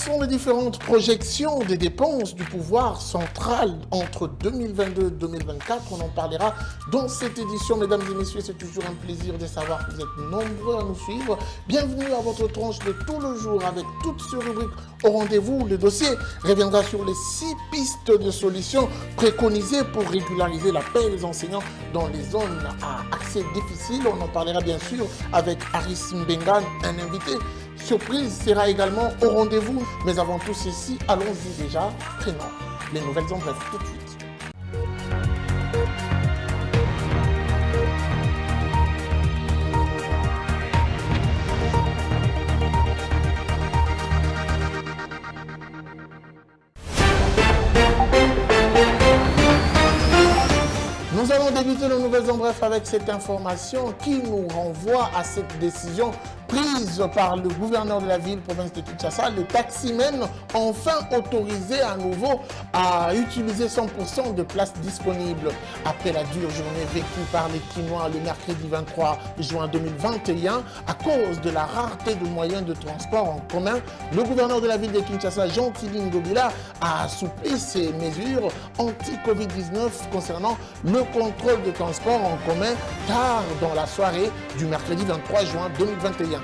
sont les différentes projections des dépenses du pouvoir central entre 2022 et 2024? On en parlera dans cette édition, mesdames et messieurs. C'est toujours un plaisir de savoir que vous êtes nombreux à nous suivre. Bienvenue à votre tranche de tout le jour avec toutes ces rubriques au rendez-vous. Le dossier reviendra sur les 6 pistes de solutions préconisées pour régulariser la paie des enseignants dans les zones à accès difficile. On en parlera bien sûr avec Aris Mbengan, un invité. Surprise sera également au rendez-vous. Mais avant tout ceci, allons-y déjà. Prenons les nouvelles en bref tout de suite. Nous allons débuter nos nouvelles en bref avec cette information qui nous renvoie à cette décision prise par le gouverneur de la ville, province de Kinshasa. Les taximens ont enfin autorisé à nouveau à utiliser 100% de places disponibles. Après la dure journée vécue par les Kinois le mercredi 23 juin 2021, à cause de la rareté de moyens de transport en commun, le gouverneur de la ville de Kinshasa, Jean-Tili Ngobila, a assoupli ses mesures anti-Covid-19 concernant le contrôle de transport en commun tard dans la soirée du mercredi 23 juin 2021.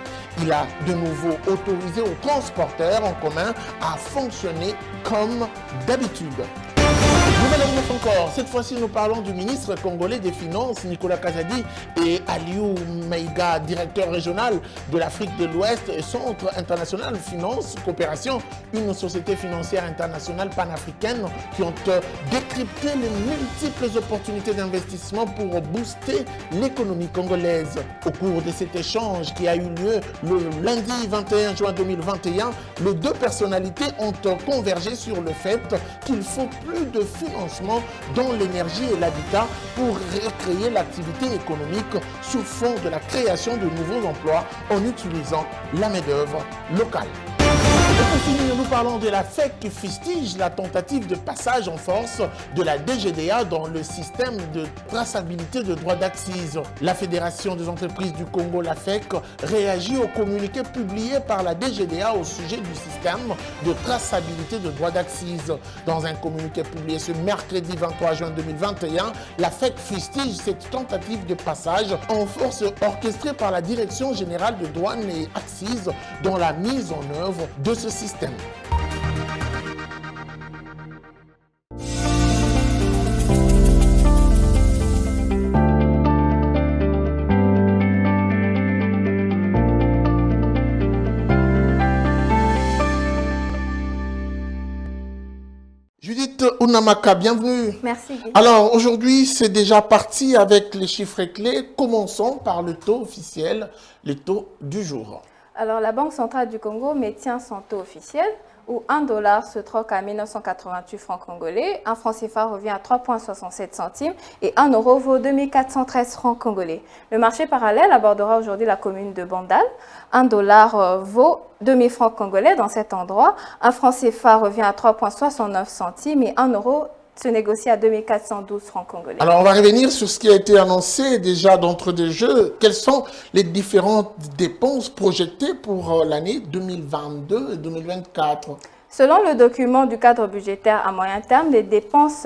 Il a de nouveau autorisé aux transporteurs en commun à fonctionner comme d'habitude. Nouvelle annonce encore. Cette fois-ci, nous parlons du ministre congolais des Finances, Nicolas Kazadi, et Aliou Maïga, directeur régional de l'Afrique de l'Ouest et Centre international finance coopération, une société financière internationale panafricaine qui ont décrypté les multiples opportunités d'investissement pour booster l'économie congolaise. Au cours de cet échange qui a eu lieu le lundi 21 juin 2021, les deux personnalités ont convergé sur le fait qu'il faut plus de financement dans l'énergie et l'habitat pour recréer l'activité économique sous fond de la création de nouveaux emplois en utilisant la main-d'œuvre locale. Et pour finir, nous parlons de la FEC qui fustige la tentative de passage en force de la DGDA dans le système de traçabilité de droits d'accise. La Fédération des entreprises du Congo, la FEC, réagit au communiqué publié par la DGDA au sujet du système de traçabilité de droits d'accise. Dans un communiqué publié ce mercredi 23 juin 2021, la FEC fustige cette tentative de passage en force orchestrée par la Direction générale de douane et accises dans la mise en œuvre de ce système. Judith Ounamaka, bienvenue. Merci. Guy. Alors aujourd'hui, c'est déjà parti avec les chiffres clés. Commençons par le taux officiel, le taux du jour. Alors, la Banque centrale du Congo maintient son taux officiel où $1 se troque à 1988 francs congolais, un franc CFA revient à 3,67 centimes et 1 euro vaut 2413 francs congolais. Le marché parallèle abordera aujourd'hui la commune de Bandal. $1 vaut 2000 francs congolais dans cet endroit. Un franc CFA revient à 3,69 centimes et 1 euro se négocie à 2412 francs congolais. Alors, on va revenir sur ce qui a été annoncé déjà d'entre des jeux. Quelles sont les différentes dépenses projetées pour l'année 2022 et 2024? Selon le document du cadre budgétaire à moyen terme, les dépenses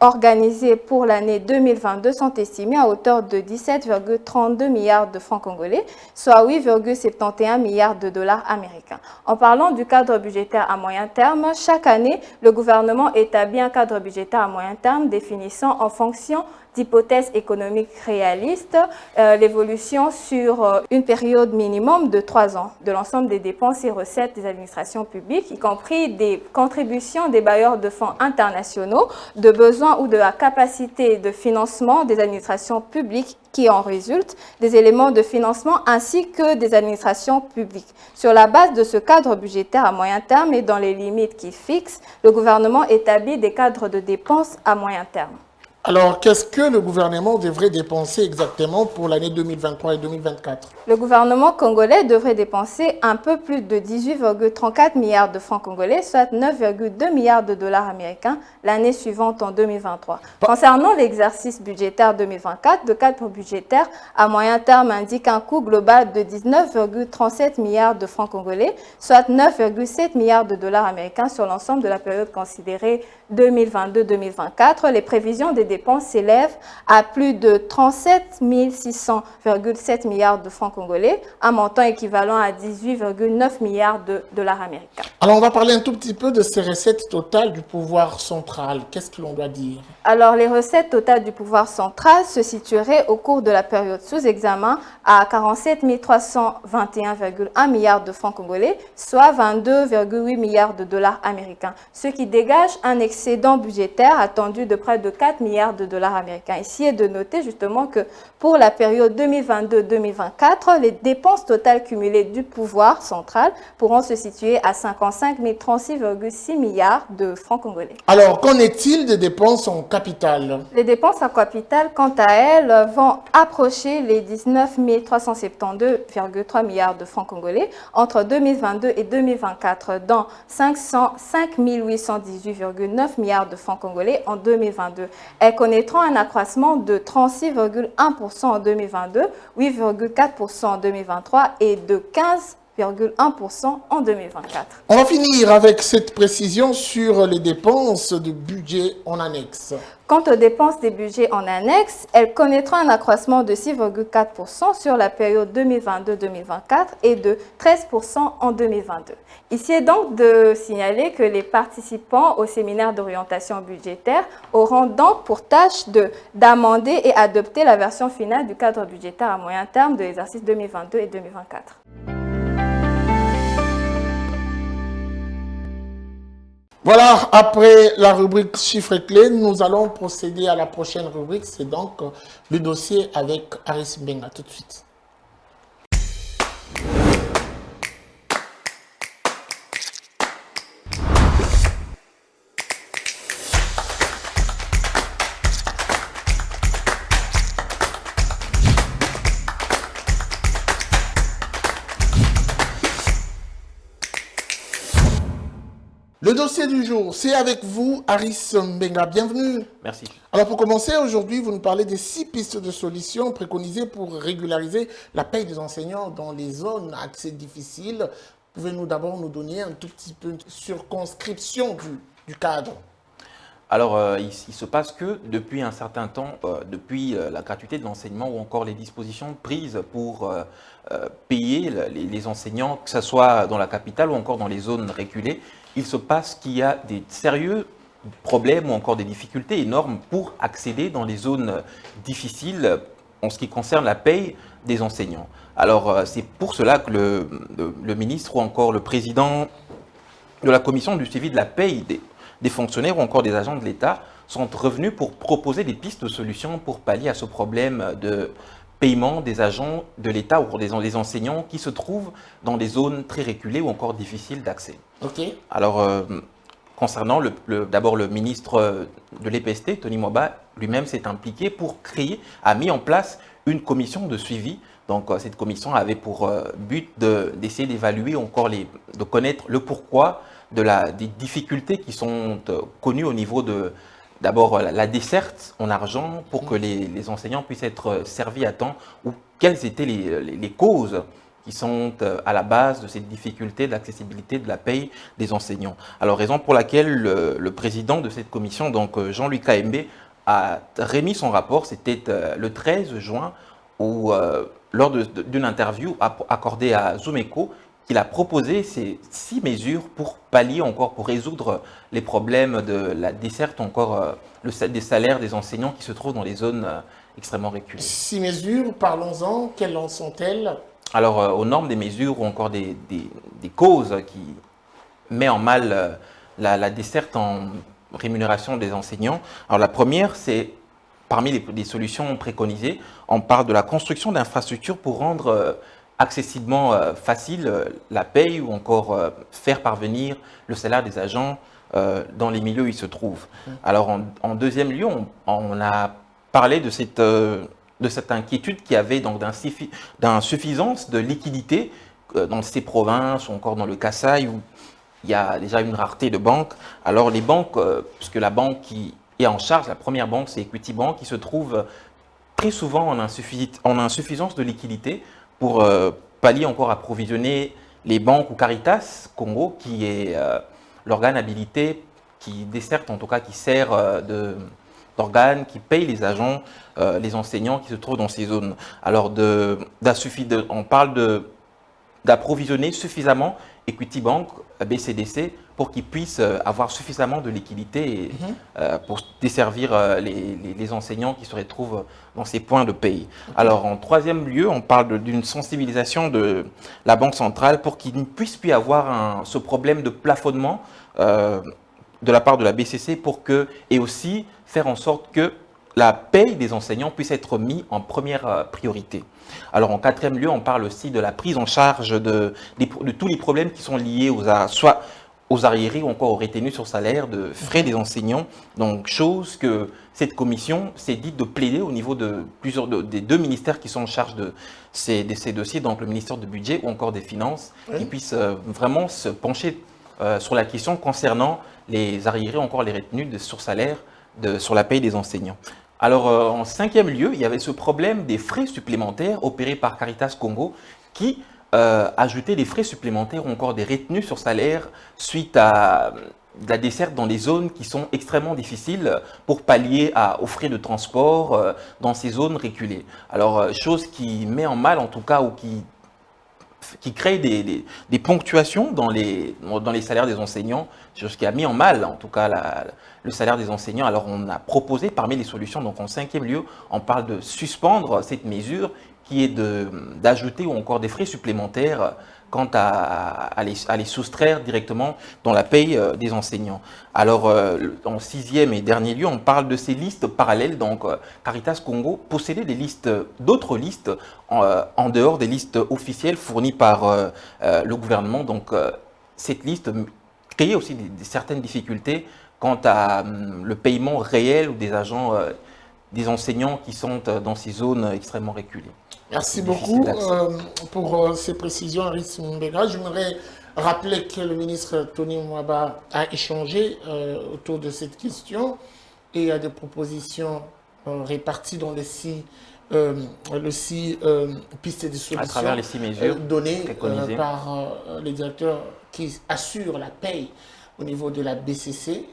organisées pour l'année 2022 sont estimées à hauteur de 17,32 milliards de francs congolais, soit 8,71 milliards de dollars américains. En parlant du cadre budgétaire à moyen terme, chaque année, le gouvernement établit un cadre budgétaire à moyen terme définissant en fonction d'hypothèses économiques réalistes l'évolution sur une période minimum de 3 ans de l'ensemble des dépenses et recettes des administrations publiques, y compris des contributions des bailleurs de fonds internationaux, de besoins ou de la capacité de financement des administrations publiques qui en résultent, des éléments de financement ainsi que des administrations publiques. Sur la base de ce cadre budgétaire à moyen terme et dans les limites qu'il fixe, le gouvernement établit des cadres de dépenses à moyen terme. Alors, qu'est-ce que le gouvernement devrait dépenser exactement pour l'année 2023 et 2024? Le gouvernement congolais devrait dépenser un peu plus de 18,34 milliards de francs congolais, soit 9,2 milliards de dollars américains l'année suivante en 2023. Concernant l'exercice budgétaire 2024, le cadre budgétaire à moyen terme indique un coût global de 19,37 milliards de francs congolais, soit 9,7 milliards de dollars américains sur l'ensemble de la période considérée 2022-2024. Les prévisions des dépenses s'élèvent à plus de 37 600,7 milliards de francs congolais, un montant équivalent à 18,9 milliards de dollars américains. Alors, on va parler un tout petit peu de ces recettes totales du pouvoir central. Qu'est-ce que l'on doit dire? Alors, les recettes totales du pouvoir central se situeraient au cours de la période sous examen à 47 321,1 milliards de francs congolais, soit 22,8 milliards de dollars américains, ce qui dégage un excédent budgétaire attendu de près de 4 milliards de dollars américains. Ici est de noter justement que pour la période 2022-2024, les dépenses totales cumulées du pouvoir central pourront se situer à 55 036,6 milliards de francs congolais. Alors, qu'en est-il des dépenses en capital? Les dépenses en capital, quant à elles, vont approcher les 19 372,3 milliards de francs congolais entre 2022 et 2024, dont 505 818,9 milliards de francs congolais en 2022. Elles connaîtront un accroissement de 36,1% en 2022, 8,4% en 2023 et de 15,1% en 2024. On va finir avec cette précision sur les dépenses de budget en annexe. Quant aux dépenses des budgets en annexe, elles connaîtront un accroissement de 6,4% sur la période 2022-2024 et de 13% en 2022. Ici est donc de signaler que les participants au séminaire d'orientation budgétaire auront donc pour tâche d'amender et adopter la version finale du cadre budgétaire à moyen terme de l'exercice 2022 et 2024. Voilà, après la rubrique chiffres clés, nous allons procéder à la prochaine rubrique. C'est donc le dossier avec Aris Mbenga. Tout de suite. Le dossier du jour, c'est avec vous, Aris Mbenga. Bienvenue. Merci. Alors pour commencer, aujourd'hui, vous nous parlez des 6 pistes de solutions préconisées pour régulariser la paie des enseignants dans les zones accès difficiles. Pouvez-vous d'abord nous donner un tout petit peu de circonscription du cadre? Alors, il se passe que depuis un certain temps, depuis la gratuité de l'enseignement ou encore les dispositions prises pour payer les enseignants, que ce soit dans la capitale ou encore dans les zones reculées, il se passe qu'il y a des sérieux problèmes ou encore des difficultés énormes pour accéder dans les zones difficiles en ce qui concerne la paye des enseignants. Alors, c'est pour cela que le ministre ou encore le président de la commission du suivi de la paye des fonctionnaires ou encore des agents de l'État sont revenus pour proposer des pistes de solutions pour pallier à ce problème de paiement des agents de l'État ou des enseignants qui se trouvent dans des zones très reculées ou encore difficiles d'accès. Ok. Alors, concernant d'abord le ministre de l'EPST, Tony Mwaba, lui-même s'est impliqué pour a mis en place une commission de suivi. Donc, cette commission avait pour but d'essayer d'évaluer encore, de connaître le pourquoi des difficultés qui sont connues au niveau d'abord la desserte en argent pour que les enseignants puissent être servis à temps, ou quelles étaient les causes qui sont à la base de cette difficulté d'accessibilité de la paye des enseignants. Alors, raison pour laquelle le président de cette commission, donc Jean-Louis Kaembe, a remis son rapport, c'était le 13 juin, où, lors d'une interview accordée à Zoom Echo, qu'il a proposé ces 6 mesures pour pallier encore, pour résoudre les problèmes de la desserte, encore des salaires des enseignants qui se trouvent dans les zones extrêmement reculées. 6 mesures, parlons-en. Quelles en sont-elles? Alors, aux normes des mesures ou encore des causes qui mettent en mal la desserte en rémunération des enseignants. Alors, la première, c'est parmi les solutions préconisées, on parle de la construction d'infrastructures pour rendre accessiblement facile la paye ou encore faire parvenir le salaire des agents dans les milieux où ils se trouvent. Alors en deuxième lieu, on a parlé de cette inquiétude qu'il y avait d'insuffisance de liquidité dans ces provinces ou encore dans le Kasaï où il y a déjà une rareté de banques. Alors les banques, puisque la banque qui est en charge, la première banque, c'est Equity Bank, qui se trouve très souvent en insuffisance de liquidité pour pallier encore approvisionner les banques ou Caritas Congo, qui est l'organe habilité qui dessert, en tout cas qui sert d'organe, qui paye les agents, les enseignants qui se trouvent dans ces zones. Alors on parle d'approvisionner suffisamment Equity Bank, BCDC, pour qu'ils puissent avoir suffisamment de liquidités pour desservir les enseignants qui se retrouvent dans ces points de pays. Alors en troisième lieu, on parle d'une sensibilisation de la Banque centrale pour qu'il ne puisse plus avoir ce problème de plafonnement de la part de la BCC et aussi faire en sorte que la paye des enseignants puisse être mise en première priorité. Alors en quatrième lieu, on parle aussi de la prise en charge de tous les problèmes qui sont liés soit aux arriérés ou encore aux retenues sur salaire, de frais des enseignants. Donc chose que cette commission s'est dit de plaider au niveau de des deux ministères qui sont en charge de ces dossiers, donc le ministère du Budget ou encore des Finances, qui puissent vraiment se pencher sur la question concernant les arriérés ou encore les retenues sur salaire sur la paye des enseignants. Alors, en cinquième lieu, il y avait ce problème des frais supplémentaires opérés par Caritas Congo qui ajoutait des frais supplémentaires ou encore des retenues sur salaire suite à la desserte dans des zones qui sont extrêmement difficiles pour pallier aux frais de transport dans ces zones reculées. Alors, chose qui met en mal en tout cas ou qui crée des ponctuations dans les salaires des enseignants, chose qui a mis en mal en tout cas le salaire des enseignants. Alors on a proposé parmi les solutions, donc en cinquième lieu, on parle de suspendre cette mesure qui est d'ajouter ou encore des frais supplémentaires quant à les soustraire directement dans la paye des enseignants. Alors, en sixième et dernier lieu, on parle de ces listes parallèles. Donc, Caritas Congo possédait d'autres listes en dehors des listes officielles fournies par le gouvernement. Donc, cette liste créait aussi certaines difficultés quant à le paiement réel ou des agents, des enseignants qui sont dans ces zones extrêmement reculées. Merci beaucoup pour ces précisions, Aris Mbega. Je voudrais rappeler que le ministre Tony Mwaba a échangé autour de cette question et a des propositions réparties dans les six pistes de solutions à travers les 6 mesures données par les directeurs qui assurent la paye au niveau de la BCC.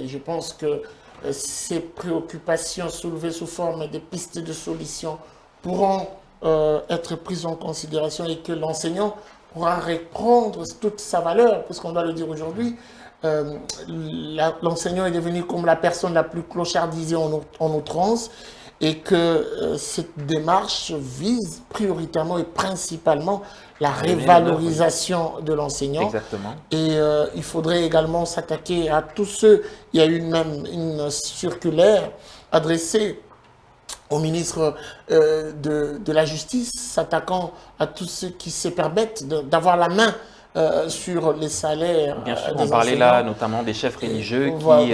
Je pense que ces préoccupations soulevées sous forme de pistes de solutions pourront être prises en considération et que l'enseignant pourra reprendre toute sa valeur, parce qu'on doit le dire aujourd'hui, l'enseignant est devenu comme la personne la plus clochardisée en outrance, et que cette démarche vise prioritairement et principalement la révalorisation de l'enseignant. Exactement. Et il faudrait également s'attaquer à tous ceux, il y a eu même une circulaire adressée au ministre de la Justice, s'attaquant à tous ceux qui se permettent d'avoir la main sur les salaires. Bien sûr, des on parlait enseignants. là notamment des chefs religieux qui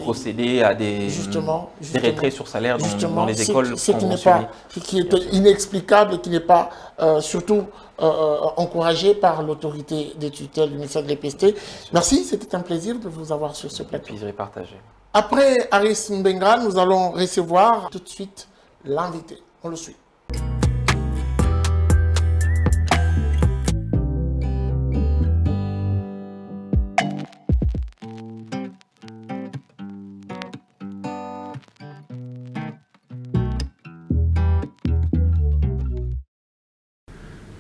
procédaient à des retraits sur salaire dans les écoles conventionnées. Qui est inexplicable et qui n'est pas surtout encouragé par l'autorité des tutelles du ministère de l'EPST. Merci, c'était un plaisir de vous avoir sur ce plateau. Plaisir partagé. Après Aris Mbenga, nous allons recevoir tout de suite l'invité. On le suit.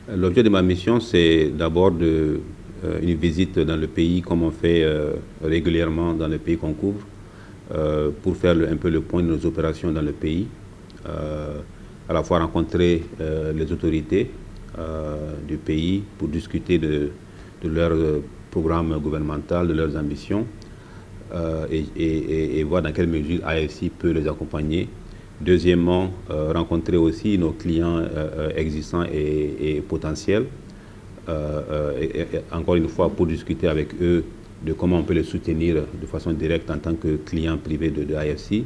L'objet de ma mission, c'est d'abord une visite dans le pays, comme on fait régulièrement dans les pays qu'on couvre, pour faire un peu le point de nos opérations dans le pays, à la fois rencontrer les autorités du pays pour discuter de leur programme gouvernemental, de leurs ambitions, et voir dans quelle mesure AFC peut les accompagner. Deuxièmement, rencontrer aussi nos clients existants et potentiels, et encore une fois pour discuter avec eux de comment on peut les soutenir de façon directe en tant que client privé de AFC.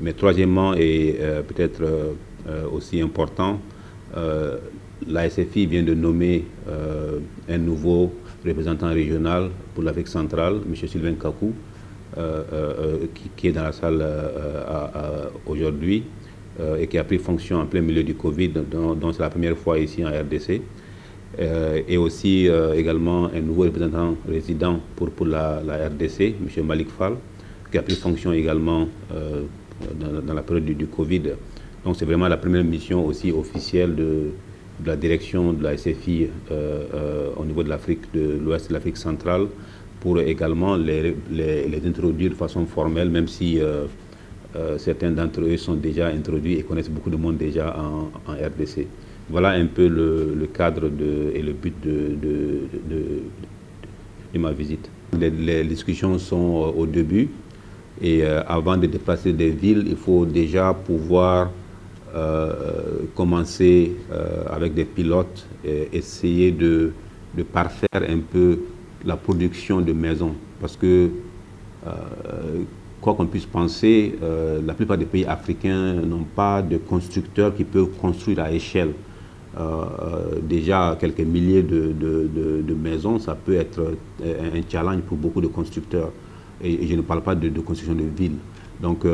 Mais troisièmement, et peut-être aussi important, la SFI vient de nommer un nouveau représentant régional pour l'Afrique centrale, M. Sylvain Kakou, qui est dans la salle aujourd'hui et qui a pris fonction en plein milieu du Covid, dont c'est la première fois ici en RDC. Et aussi également un nouveau représentant résident pour la RDC, M. Malik Fall, qui a pris fonction également dans la période du Covid. Donc c'est vraiment la première mission aussi officielle de la direction de la SFI au niveau de l'Afrique de l'Ouest de l'Afrique centrale, pour également les introduire de façon formelle, même si certains d'entre eux sont déjà introduits et connaissent beaucoup de monde déjà en RDC. Voilà un peu le cadre et le but de ma visite. Les discussions sont au début et avant de déplacer des villes, il faut déjà pouvoir commencer avec des pilotes et essayer de parfaire un peu la production de maisons. Parce que, quoi qu'on puisse penser, la plupart des pays africains n'ont pas de constructeurs qui peuvent construire à échelle. Déjà quelques milliers de maisons, ça peut être un challenge pour beaucoup de constructeurs. Et je ne parle pas de construction de villes. Donc,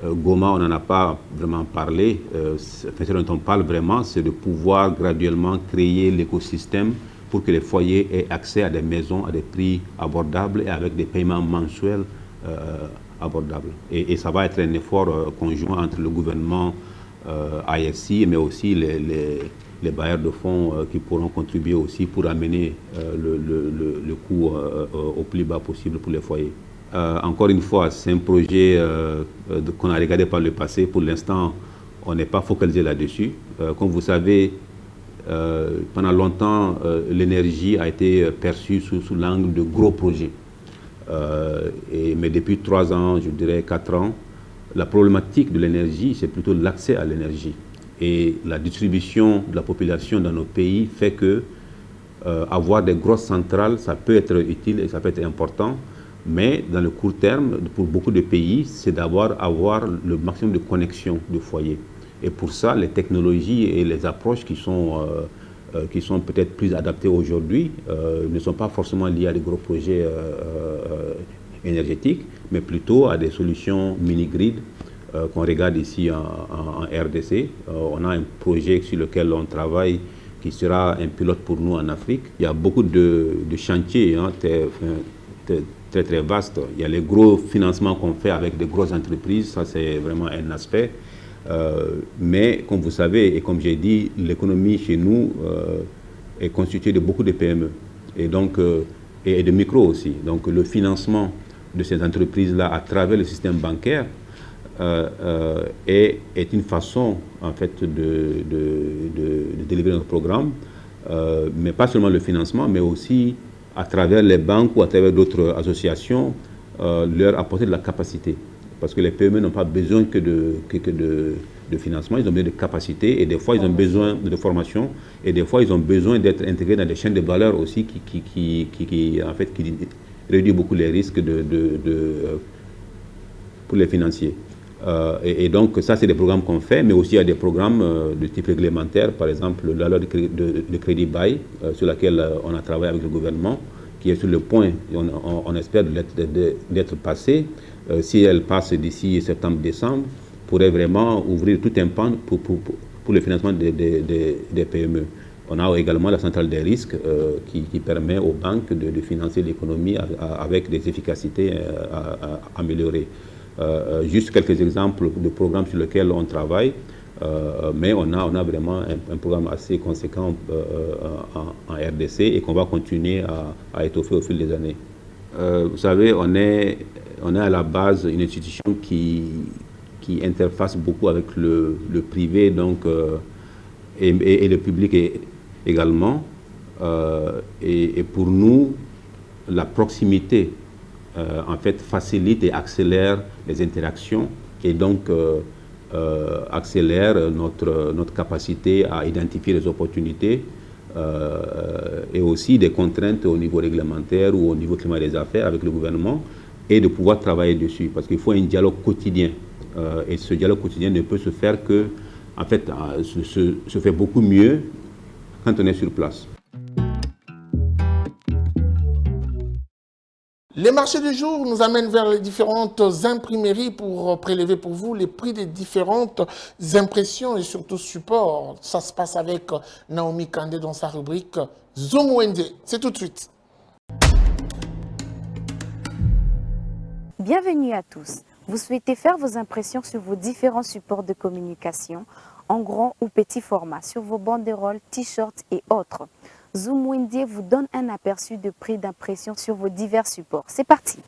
Goma, on n'en a pas vraiment parlé. Ce dont on parle vraiment, c'est de pouvoir graduellement créer l'écosystème pour que les foyers aient accès à des maisons à des prix abordables et avec des paiements mensuels abordables. Et ça va être un effort conjoint entre le gouvernement AFC, mais aussi les bailleurs de fonds qui pourront contribuer aussi pour amener le coût au plus bas possible pour les foyers. Encore une fois, c'est un projet qu'on a regardé par le passé. Pour l'instant, on n'est pas focalisé là-dessus. Comme vous savez, pendant longtemps, l'énergie a été perçue sous l'angle de gros projets. Mais depuis 3 ans, je dirais 4 ans, la problématique de l'énergie, c'est plutôt l'accès à l'énergie. Et la distribution de la population dans nos pays fait que avoir des grosses centrales, ça peut être utile et ça peut être important. Mais dans le court terme, pour beaucoup de pays, c'est d'avoir le maximum de connexions de foyers. Et pour ça, les technologies et les approches qui sont peut-être plus adaptées aujourd'hui ne sont pas forcément liées à des gros projets énergétiques, mais plutôt à des solutions mini-grid qu'on regarde ici en RDC. On a un projet sur lequel on travaille qui sera un pilote pour nous en Afrique. Il y a beaucoup de chantiers très vastes. Il y a les gros financements qu'on fait avec des grosses entreprises, ça c'est vraiment un aspect. Mais comme vous savez, et comme j'ai dit, l'économie chez nous est constituée de beaucoup de PME et donc et de micros aussi. Donc le financement de ces entreprises-là à travers le système bancaire est une façon en fait de délivrer notre programme, mais pas seulement le financement, mais aussi à travers les banques ou à travers d'autres associations, leur apporter de la capacité. Parce que les PME n'ont pas besoin que de financement, ils ont besoin de capacité et des fois ils ont besoin de formation et des fois ils ont besoin d'être intégrés dans des chaînes de valeur aussi qui réduit beaucoup les risques pour les financiers. Et donc ça c'est des programmes qu'on fait, mais aussi il y a des programmes de type réglementaire, par exemple la loi de crédit bail sur laquelle on a travaillé avec le gouvernement, qui est sur le point, on espère d'être passé. Si elle passe d'ici septembre-décembre, pourrait vraiment ouvrir tout un pan pour le financement des PME. On a également la centrale des risques qui permet aux banques de financer l'économie avec des efficacités améliorées. Juste quelques exemples de programmes sur lesquels on travaille, mais on a vraiment un programme assez conséquent en RDC et qu'on va continuer à étoffer au fil des années. Vous savez, on est à la base une institution qui interface beaucoup avec le privé donc, et le public également. Et pour nous, la proximité en fait facilite et accélère les interactions et donc accélère notre capacité à identifier les opportunités et aussi des contraintes au niveau réglementaire ou au niveau climat des affaires avec le gouvernement et de pouvoir travailler dessus parce qu'il faut un dialogue quotidien et ce dialogue quotidien ne peut se faire que, en fait, se fait beaucoup mieux quand on est sur place. Les marchés du jour nous amènent vers les différentes imprimeries pour prélever pour vous les prix des différentes impressions et surtout supports. Ça se passe avec Naomi Kandé dans sa rubrique Zoom Wende. C'est tout de suite. Bienvenue à tous. Vous souhaitez faire vos impressions sur vos différents supports de communication, en grand ou petit format, sur vos banderoles, t-shirts et autres. Zoom Wende vous donne un aperçu de prix d'impression sur vos divers supports. C'est parti!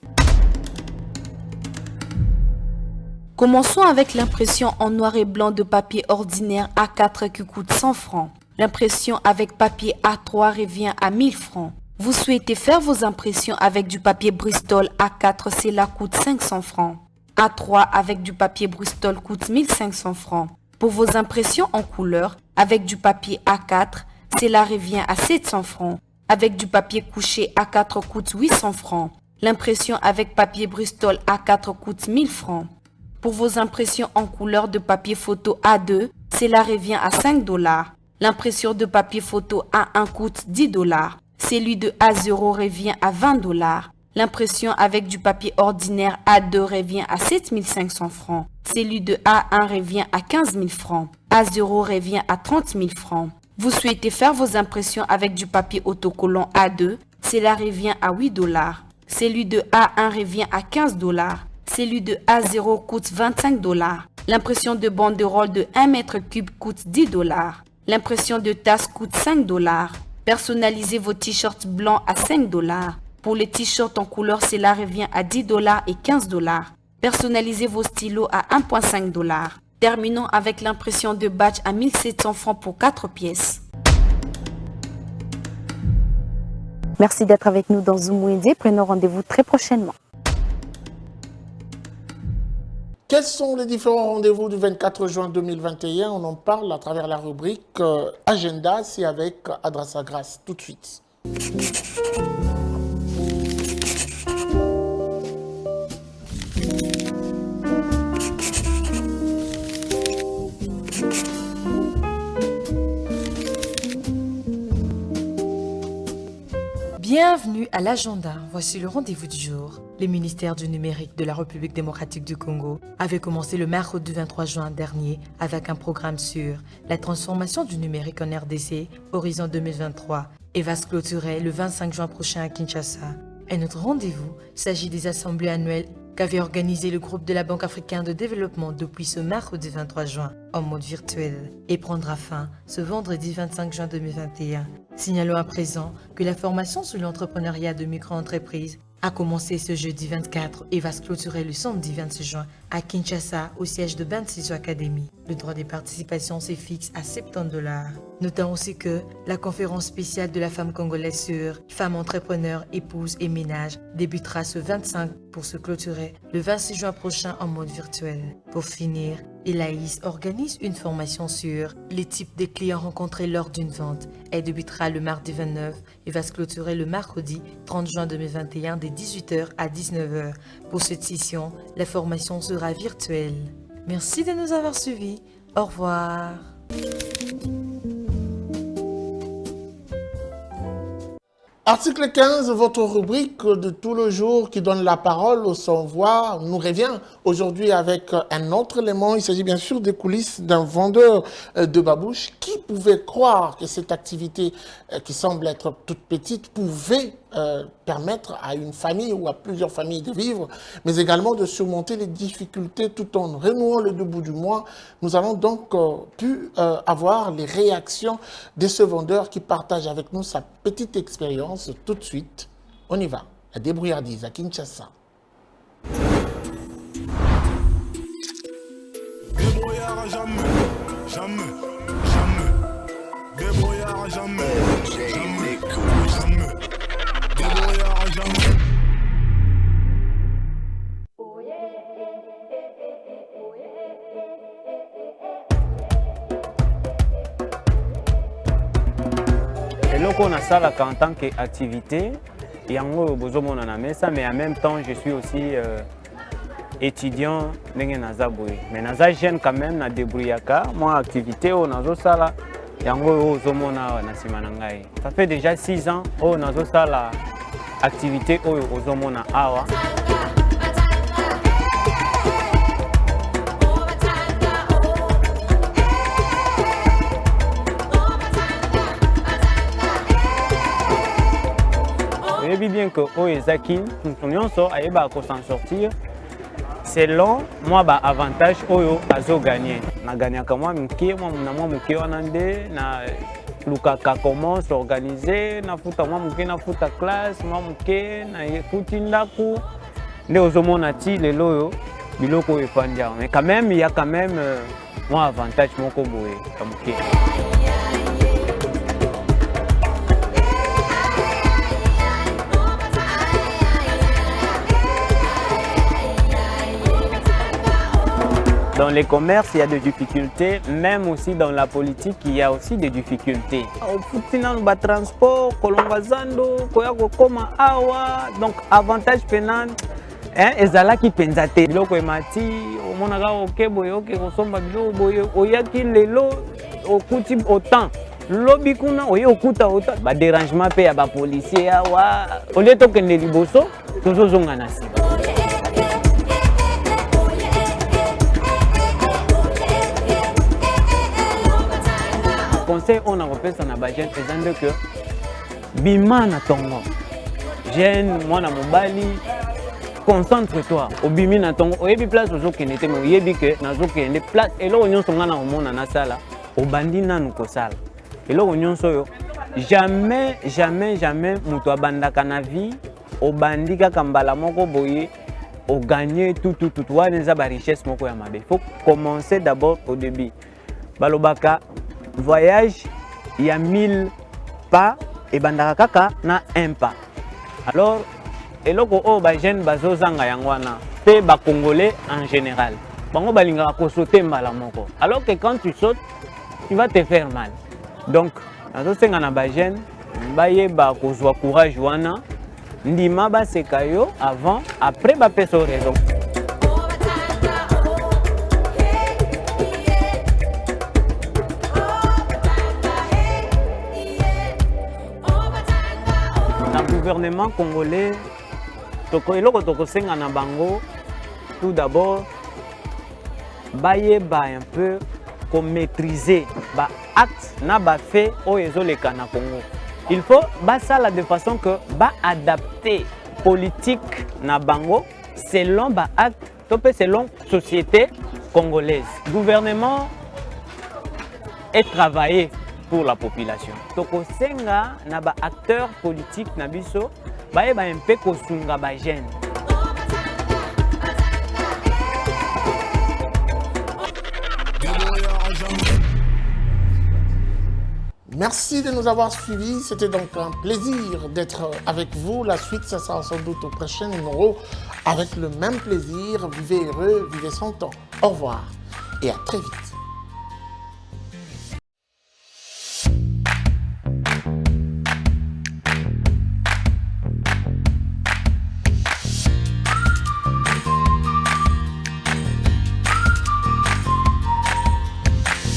Commençons avec l'impression en noir et blanc de papier ordinaire A4 qui coûte 100 francs. L'impression avec papier A3 revient à 1000 francs. Vous souhaitez faire vos impressions avec du papier Bristol A4, cela coûte 500 francs. A3 avec du papier Bristol coûte 1500 francs. Pour vos impressions en couleur, avec du papier A4, cela revient à 700 francs. Avec du papier couché A4 coûte 800 francs. L'impression avec papier Bristol A4 coûte 1000 francs. Pour vos impressions en couleur de papier photo A2, cela revient à 5 $. L'impression de papier photo A1 coûte 10 $. Celui de A0 revient à 20 $. L'impression avec du papier ordinaire A2 revient à 7500 francs. Celui de A1 revient à 15 000 francs. A0 revient à 30 000 francs. Vous souhaitez faire vos impressions avec du papier autocollant A2, cela revient à 8 $. Celui de A1 revient à 15 $. Celui de A0 coûte 25 $. L'impression de banderole de 1 m3 coûte 10 $. L'impression de tasse coûte 5 $. Personnalisez vos t-shirts blancs à 5 $. Pour les t-shirts en couleur, cela revient à 10 $ et 15 $. Personnalisez vos stylos à 1,5 $. Terminons avec l'impression de badge à 1700 francs pour 4 pièces. Merci d'être avec nous dans Zoom Wende. Prenons rendez-vous très prochainement. Quels sont les différents rendez-vous du 24 juin 2021? On en parle à travers la rubrique Agenda, c'est avec Adrassa Grasse. Tout de suite. Bienvenue à l'agenda. Voici le rendez-vous du jour. Le ministère du numérique de la République démocratique du Congo avait commencé le mercredi 23 juin dernier avec un programme sur la transformation du numérique en RDC Horizon 2023 et va se clôturer le 25 juin prochain à Kinshasa. Et notre rendez-vous s'agit des assemblées annuelles qu'avait organisé le groupe de la Banque africaine de développement depuis ce mercredi 23 juin en mode virtuel et prendra fin ce vendredi 25 juin 2021. Signalons à présent que la formation sur l'entrepreneuriat de micro-entreprises a commencé ce jeudi 24 et va se clôturer le samedi 26 juin à Kinshasa au siège de Bansiso Academy. Le droit des participations se fixe à 70 $. Notons aussi que la conférence spéciale de la femme congolaise sur femmes entrepreneurs, épouses et ménages débutera ce 25 pour se clôturer le 26 juin prochain en mode virtuel. Pour finir, Elaïs organise une formation sur les types de clients rencontrés lors d'une vente. Elle débutera le mardi 29 et va se clôturer le mercredi 30 juin 2021 de 18h à 19h. Pour cette session, la formation sera virtuelle. Merci de nous avoir suivis. Au revoir. Article 15, votre rubrique de tout le jour qui donne la parole aux sans-voix nous revient aujourd'hui avec un autre élément. Il s'agit bien sûr des coulisses d'un vendeur de babouches. Qui pouvait croire que cette activité qui semble être toute petite pouvait permettre à une famille ou à plusieurs familles de vivre, mais également de surmonter les difficultés tout en renouant le debout du mois. Nous avons donc pu avoir les réactions de ce vendeur qui partage avec nous sa petite expérience. Tout de suite, on y va. La débrouillardise à Kinshasa. Débrouillard jamais, jamais, jamais. Débrouillard jamais, jamais, jamais. Débrouillard jamais. eloko on a ça en tant qu'activité yango bozomona na mesa, mais en même temps je suis aussi étudiant ndenge naza boye, mais naza jeune quand même na débrouillaka moi activité o nazo sala yango ozomona na sima na ngai. Ça fait déjà 6 ans o nazo sala activité oyo ozomona awa. Je sais bien que Oezaki, nous s'en sortir selon moi avantage oyo azo gagner. Na gagner comme moi mké moi mké wanande na lukaka comment s'organiser na futa moi mké na futa classe moi mké na futi ndaku ne ozomona ti lelo yo biloko efandia, mais quand même il y a quand même moi avantage moko boye comme mké. Dans les commerces, il y a des difficultés, même aussi dans la politique, il y a aussi des difficultés. Au Poutina, le transport, Kolongazando, Koyako Koma Awa, donc avantage pénal, ezala qui penzate. Biloko emati, omonaga okeboye oke kosomba biloko boye, oyaki lelo okuti autant. Lobi kuna oye okuta autant, ba dérangement pe ya ba policier awa. Ole tokende liboso, tozozonga na si. Conseil on a repéré ça na ba jeune faisant que bima na tongo jeune mwana mobali concentre-toi obimi na tongo oyebi place ozokende te mais oyebi que nazokende place eloko nyonso nga na omona na sala obandi nanu kosala eloko nyonso yo jamais mutu abandaka na vie obandi kaka mbala moko boye o gagner tout wana eza ba richesse moko ya mabe. Faut commencer d'abord au début balobaka voyage, il y a 1000 pas et bandaka kaka na 1 pas. Alors, eloko o ba jeune bazozanga yangwana, pe ba congolais en général. Bango balinga ko sauter mbala moko. Alors que quand tu sautes, tu vas te faire mal. Donc, nazosenga na ba jeune, baye ba kozwa courage wana, ndima ba sekayo avant, après ba peso raison. Le gouvernement congolais, tout d'abord, un peu comme maîtriser l'acte na fait au Congo. Il faut ça de façon que adapter politique na bango selon acte, selon société congolaise. Le gouvernement est travaillé pour la population. Toko senga na ba acteurs politiques na biso baye ba un peu kosunga ba jeune. Merci de nous avoir suivis. C'était donc un plaisir d'être avec vous. La suite, ça sera sans doute au prochain numéro avec le même plaisir. Vivez heureux, vivez sans temps. Au revoir et à très vite.